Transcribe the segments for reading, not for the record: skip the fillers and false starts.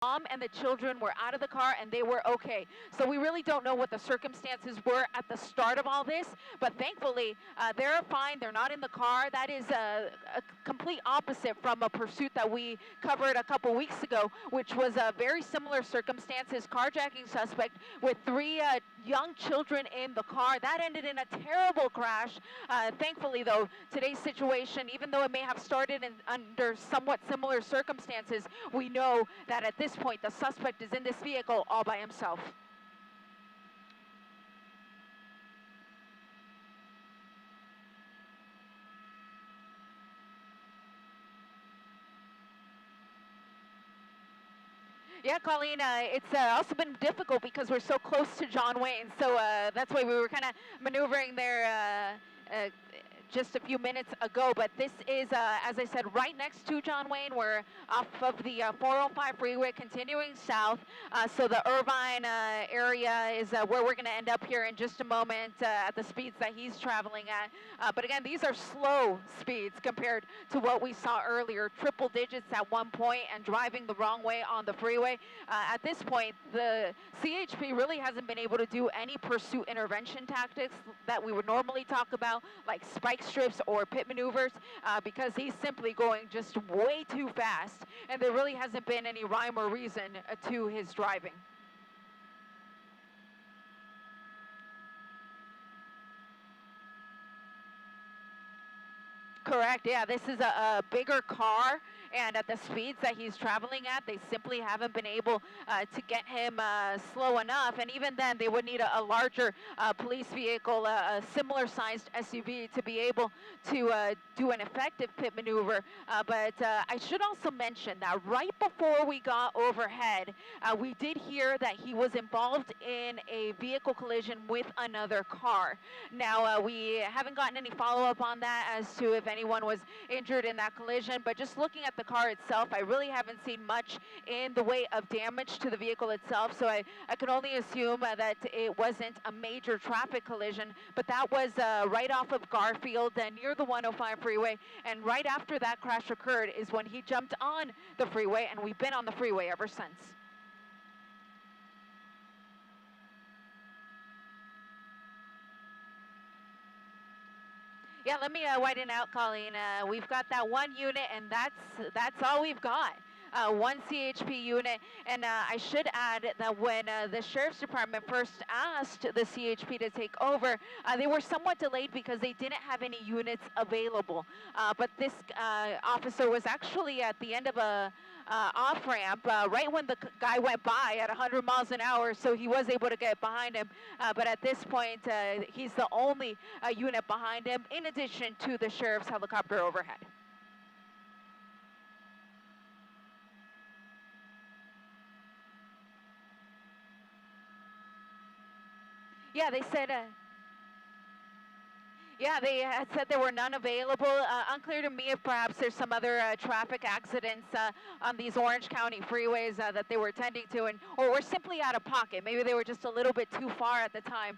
mom and the children were out of the car and they were okay. So we really don't know what the circumstances were at the start of all this, but thankfully they're fine. They're not in the car. That is a complete opposite from a pursuit that we covered a couple weeks ago, which was very similar circumstances. Carjacking suspect with three young children in the car. That ended in a terrible crash. Thankfully, though, today's situation, even though it may have started under somewhat similar circumstances, we know that at this point the suspect is in this vehicle all by himself. Yeah, Colleen, it's also been difficult because we're so close to John Wayne, so that's why we were kind of maneuvering there just a few minutes ago. But this is, as I said, right next to John Wayne. We're off of the 405 freeway continuing south. So the Irvine area is where we're going to end up here in just a moment at the speeds that he's traveling at. But again, these are slow speeds compared to what we saw earlier. Triple digits at one point and driving the wrong way on the freeway. At this point, the CHP really hasn't been able to do any pursuit intervention tactics that we would normally talk about, like spike strips or pit maneuvers, because he's simply going just way too fast, and there really hasn't been any rhyme or reason to his driving. Correct, yeah, this is a bigger car, and at the speeds that he's traveling at, they simply haven't been able to get him slow enough, and even then they would need a larger police vehicle, a similar sized SUV, to be able to do an effective pit maneuver. But I should also mention that right before we got overhead, we did hear that he was involved in a vehicle collision with another car. Now, we haven't gotten any follow-up on that as to if anyone was injured in that collision, but just looking at the car itself, I really haven't seen much in the way of damage to the vehicle itself, so I can only assume that it wasn't a major traffic collision, but that was right off of Garfield near the 105 freeway, and right after that crash occurred is when he jumped on the freeway, and we've been on the freeway ever since. Yeah, let me widen out, Colleen. We've got that one unit, and that's all we've got. One CHP unit, and I should add that when the Sheriff's Department first asked the CHP to take over, they were somewhat delayed because they didn't have any units available. But this officer was actually at the end of a off-ramp right when the guy went by at 100 miles an hour, so he was able to get behind him. But at this point, he's the only unit behind him, in addition to the sheriff's helicopter overhead. Yeah, they said. Yeah, they had said there were none available. Unclear to me if perhaps there's some other traffic accidents on these Orange County freeways that they were tending to, or were simply out of pocket. Maybe they were just a little bit too far at the time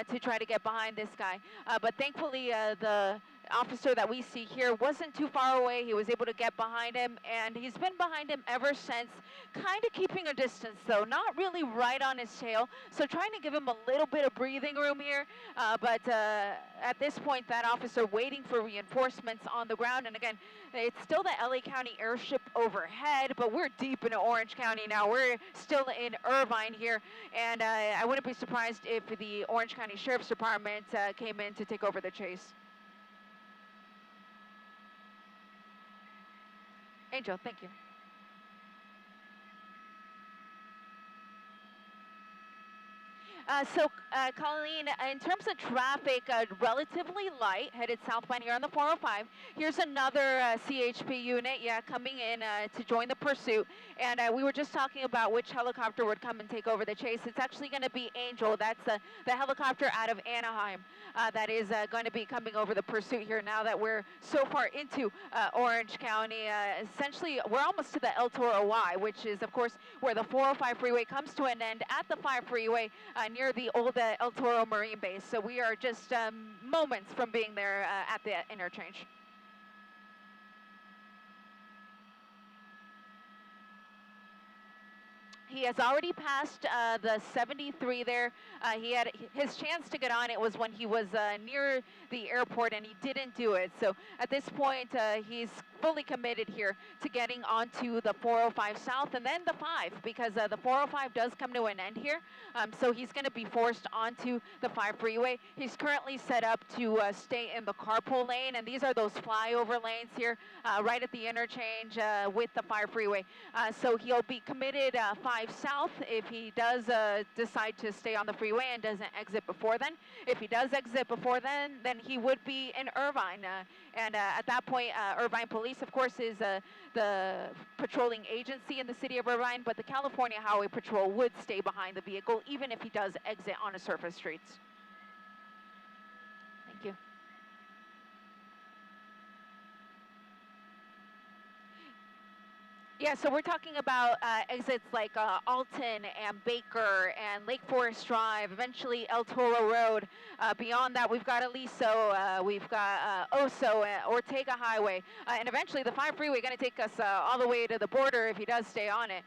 to try to get behind this guy. But thankfully, the officer that we see here wasn't too far away. He was able to get behind him, and he's been behind him ever since, kind of keeping a distance, though, not really right on his tail. So trying to give him a little bit of breathing room here. But at this point, that officer waiting for reinforcements on the ground. And again, it's still the LA County airship overhead, but we're deep into Orange County now. We're still in Irvine here, and I wouldn't be surprised if the Orange County Sheriff's Department came in to take over the chase. Angel, thank you. Colleen, in terms of traffic, relatively light, headed southbound here on the 405. Here's another CHP unit, coming in to join the pursuit. And we were just talking about which helicopter would come and take over the chase. It's actually going to be Angel. That's the helicopter out of Anaheim that is going to be coming over the pursuit here now that we're so far into Orange County. Essentially, we're almost to the El Toro Y, which is, of course, where the 405 freeway comes to an end at the 5 freeway near the old El Toro Marine Base. So we are just moments from being there at the interchange. He has already passed the 73 there. He had his chance to get on it was when he was near the airport, and he didn't do it. So at this point, he's fully committed here to getting onto the 405 South and then the 5, because the 405 does come to an end here. So he's going to be forced onto the 5 freeway. He's currently set up to stay in the carpool lane, and these are those flyover lanes here right at the interchange with the 5 freeway. So he'll be committed 5 South if he does decide to stay on the freeway and doesn't exit before then. If he does exit before then he would be in Irvine. And at that point, Irvine Police, of course, is the patrolling agency in the city of Irvine, but the California Highway Patrol would stay behind the vehicle even if he does exit on a surface streets. Thank you. Yeah, so we're talking about exits like Alton and Baker and Lake Forest Drive, eventually El Toro Road. Beyond that, we've got Aliso, we've got Oso, Ortega Highway, and eventually the 5 freeway going to take us all the way to the border if he does stay on it.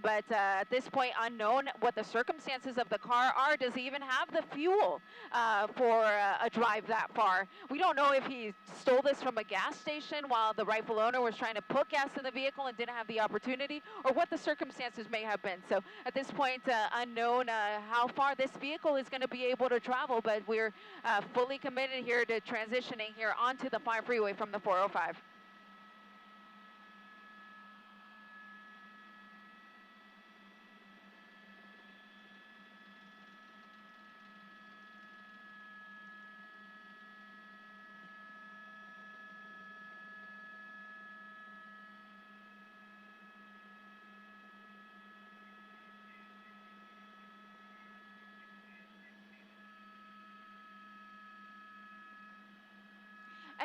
But at this point, unknown what the circumstances of the car are. Does he even have the fuel for a drive that far? We don't know if he stole this from a gas station while the rightful owner was trying to put gas in the vehicle and didn't have the opportunity, or what the circumstances may have been. So at this point, unknown how far this vehicle is going to be able to travel, but we're fully committed here to transitioning here onto the 5 freeway from the 405.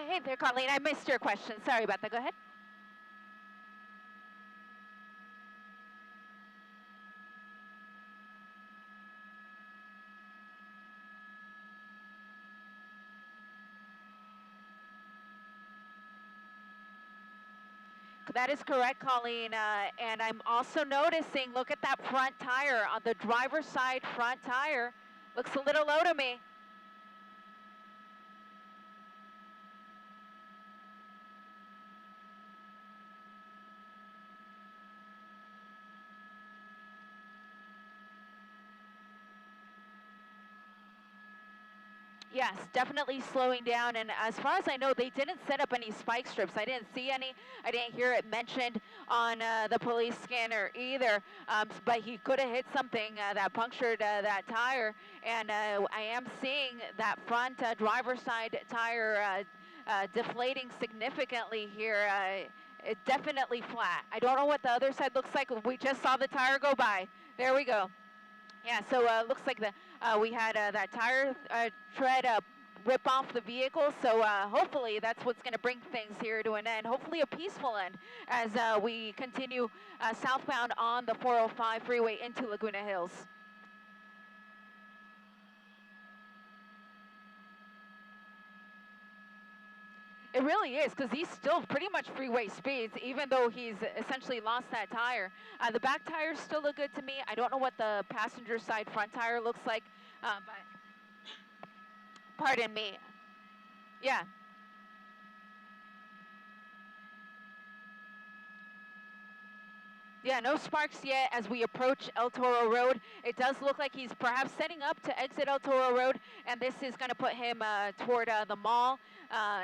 Hey there, Colleen. I missed your question. Sorry about that. Go ahead. That is correct, Colleen. And I'm also noticing, look at that front tire on the driver's side front tire. Looks a little low to me. Yes, definitely slowing down. And as far as I know, they didn't set up any spike strips. I didn't see any. I didn't hear it mentioned on the police scanner either. But he could have hit something that punctured that tire. And I am seeing that front driver's side tire deflating significantly here. It's definitely flat. I don't know what the other side looks like. We just saw the tire go by. There we go. Yeah, so looks like we had that tire tread rip off the vehicle, so hopefully that's what's going to bring things here to an end, hopefully a peaceful end, as we continue southbound on the 405 freeway into Laguna Hills. It really is, because he's still pretty much freeway speeds, even though he's essentially lost that tire. The back tires still look good to me. I don't know what the passenger side front tire looks like, but pardon me. Yeah. Yeah, no sparks yet as we approach El Toro Road. It does look like he's perhaps setting up to exit El Toro Road, and this is going to put him toward the mall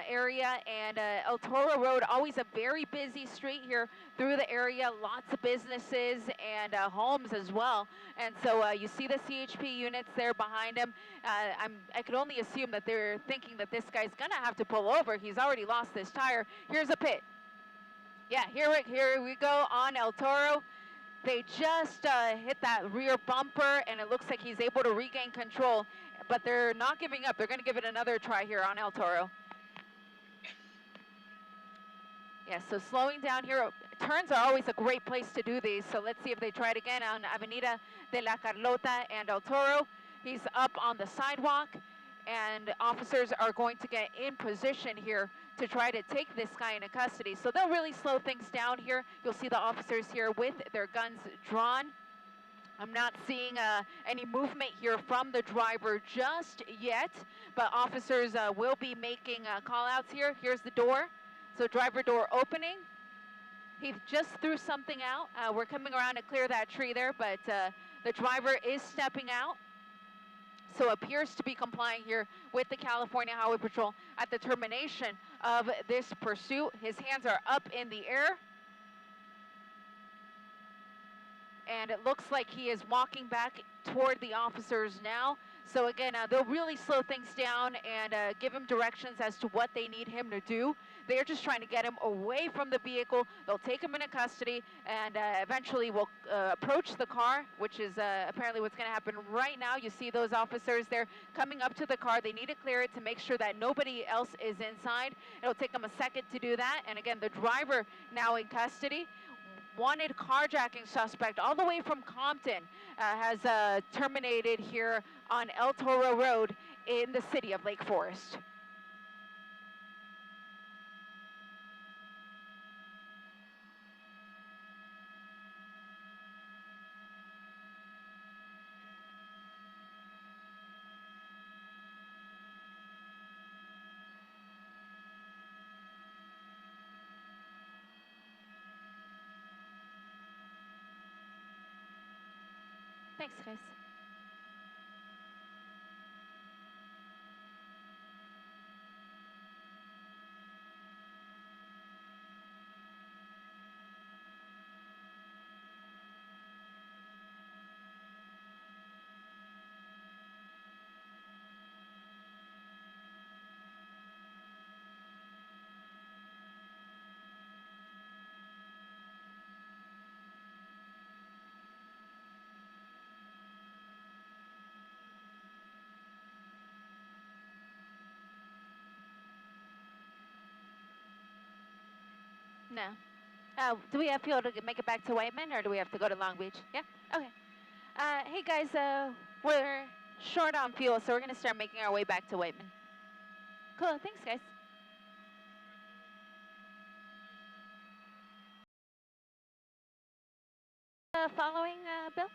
area. And El Toro Road, always a very busy street here through the area, lots of businesses and homes as well. And so you see the CHP units there behind him. I could only assume that they're thinking that this guy's going to have to pull over. He's already lost this tire. Here's a pit. Yeah, here we go on El Toro. They just hit that rear bumper, and it looks like he's able to regain control. But they're not giving up. They're going to give it another try here on El Toro. Yeah, so slowing down here. Turns are always a great place to do these. So let's see if they try it again on Avenida de la Carlota and El Toro. He's up on the sidewalk, and officers are going to get in position here to try to take this guy into custody. So they'll really slow things down here. You'll see the officers here with their guns drawn. I'm not seeing any movement here from the driver just yet, but officers will be making call outs here. Here's the door. So driver door opening. He just threw something out. We're coming around to clear that tree there, but the driver is stepping out. So appears to be complying here with the California Highway Patrol at the termination of this pursuit. His hands are up in the air. And it looks like he is walking back toward the officers now. So again, they'll really slow things down and give him directions as to what they need him to do. They're just trying to get him away from the vehicle. They'll take him into custody and eventually will approach the car, which is apparently what's going to happen right now. You see those officers there coming up to the car. They need to clear it to make sure that nobody else is inside. It'll take them a second to do that. And again, the driver now in custody. Wanted carjacking suspect all the way from Compton has terminated here on El Toro Road in the city of Lake Forest. Thanks, guys. No. Do we have fuel to make it back to Whiteman, or do we have to go to Long Beach? Yeah? Okay. Hey, guys, we're short on fuel, so we're going to start making our way back to Whiteman. Cool. Thanks, guys. Following, Bill?